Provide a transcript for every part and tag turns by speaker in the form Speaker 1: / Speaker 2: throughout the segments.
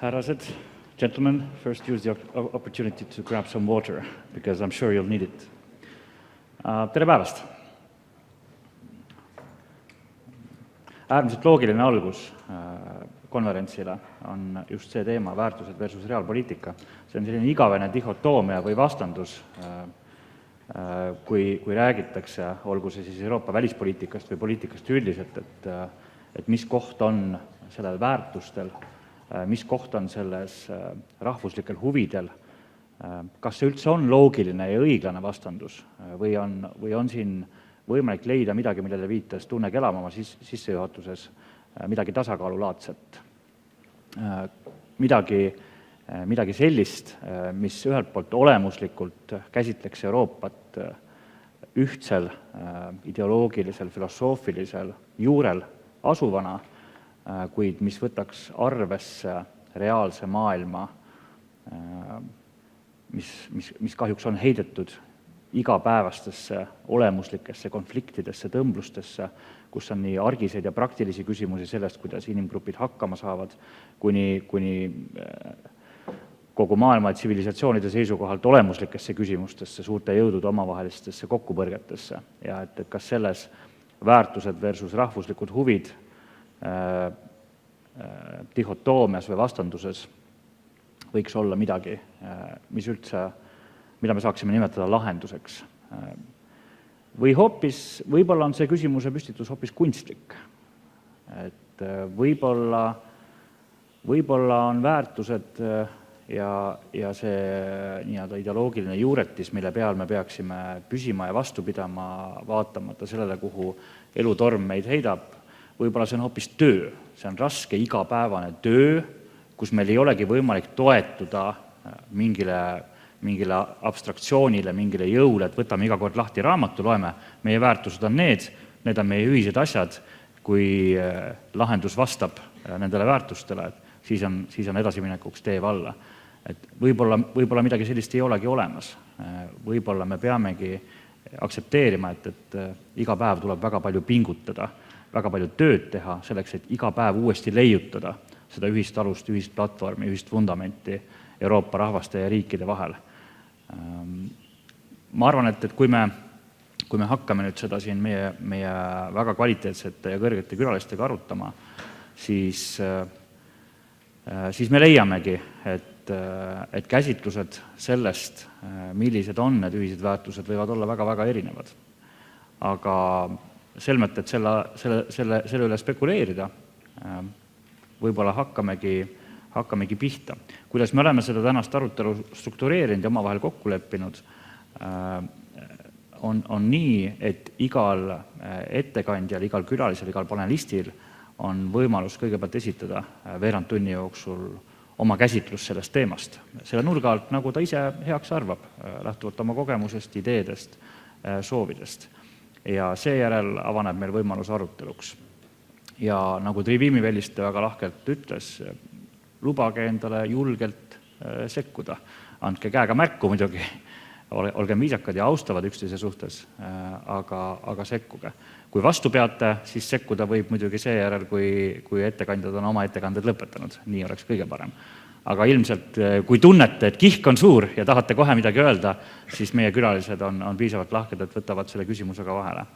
Speaker 1: Härrased, gentlemen, first use the opportunity to grab some water, because I'm sure you'll need it. Tere päevast! Äärmiselt loogiline algus konverentsile on just see teema, väärtused versus reaalpoliitika. See on selline igavene dihhotoomia või vastandus, kui räägitakse, olgu see siis Euroopa välispoliitikast või poliitikast üldiselt, et mis koht on sellel väärtustel, mis koht on selles rahvuslikel huvidel, kas see üldse on loogiline ja õiglane vastandus või on siin võimalik leida midagi, millele viitas Tunne Kelam oma sissejuhatuses, midagi tasakaalulaadset, midagi sellist, mis ühelt poolt olemuslikult käsitleks Euroopat ühtsel ideoloogilisel, filosoofilisel juurel asuvana, kuid mis võtaks arvesse reaalse maailma, mis kahjuks on heidetud igapäevastesse olemuslikesse konfliktidesse, tõmblustesse, kus on nii argiseid ja praktilisi küsimusi sellest, kuidas inimgrupid hakkama saavad, kuni kogu maailma ja tsivilisatsioonide seisukohalt olemuslikesse küsimustesse, suurte jõudude omavahelistesse kokkupõrgetesse. Ja et kas selles väärtused versus rahvuslikud huvid dihhotoomias või vastanduses võiks olla midagi, mida me saaksime nimetada lahenduseks. Või võib-olla on see küsimuse püstitus hoopis kunstlik. Et võib-olla on väärtused ja see nii-öelda ideoloogiline juuretis, mille peal me peaksime püsima ja vastu pidama, vaatamata sellele, kuhu elutorm meid heidab, võib-olla see on hoopis töö. See on raske igapäevane töö, kus meil ei olegi võimalik toetuda mingile abstraktsioonile, mingile jõule, et võtame iga kord lahti raamatu, loeme, meie väärtused on need on meie ühised asjad, kui lahendus vastab nendele väärtustele, et siis on edasiminekuks tee valla. Et võib-olla midagi sellist ei olegi olemas. Võib-olla me peamegi aktsepteerima, et iga päev tuleb väga palju pingutada, väga palju tööd teha selleks, et iga päev uuesti leiutada seda ühist alust, ühist platvormi, ühist vundamenti Euroopa rahvaste ja riikide vahel. Ma arvan, et kui me hakkame nüüd seda siin meie väga kvaliteetsete ja kõrgete külalistega arutama, siis me leiamegi, et käsitlused sellest, millised on need ühised väärtused, võivad olla väga-väga erinevad. Aga selmet, et selle üle spekuleerida, võib-olla hakkamegi pihta. Kuidas me oleme seda tänast arutelu struktureerinud ja omavahel kokku leppinud, on nii, et igal ettekandjal, igal külalisel, igal panelistil on võimalus kõigepealt esitada veerand tunni jooksul oma käsitlus sellest teemast. Selle nurga alt, nagu ta ise heaks arvab, lähtuvalt oma kogemusest, ideedest, soovidest. Ja seejärel avaneb meil võimalus aruteluks. Ja nagu Trivimi Velliste väga lahkelt ütles, lubage endale julgelt sekkuda. Andke käega märku muidugi, olge viisakad ja austavad üksteise suhtes, aga sekkuge. Kui vastu peate, siis sekkuda võib muidugi seejärel, kui ettekandjad on oma ettekanded lõpetanud. Nii oleks kõige parem. Aga ilmselt, kui tunnete, et kihk on suur ja tahate kohe midagi öelda, siis meie külalised on piisavalt lahked, et võtavad selle küsimusega vahele.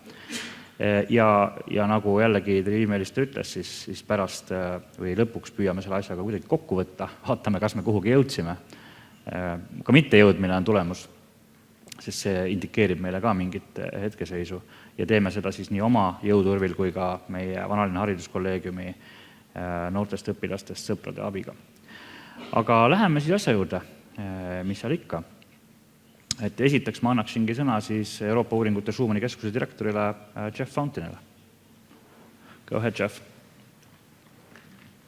Speaker 1: Ja nagu jällegi Trivimi Velliste ütles, siis pärast või lõpuks püüame selle asjaga kuidagi kokku võtta, vaatame, kas me kuhugi jõudsime. Ka mitte jõudmine on tulemus, sest see indikeerib meile ka mingit hetkeseisu ja teeme seda siis nii oma jõuturvil kui ka meie Vanalinna hariduskolleegiumi noortest õpilastest sõprade abiga. Aga läheme siis asja juurde, mis seal ikka. Et esiteks ma annaksingi sõna siis Euroopa Uuringute Schumanni Keskuse direktorile Jeff Fountainile. Go ahead, Jeff.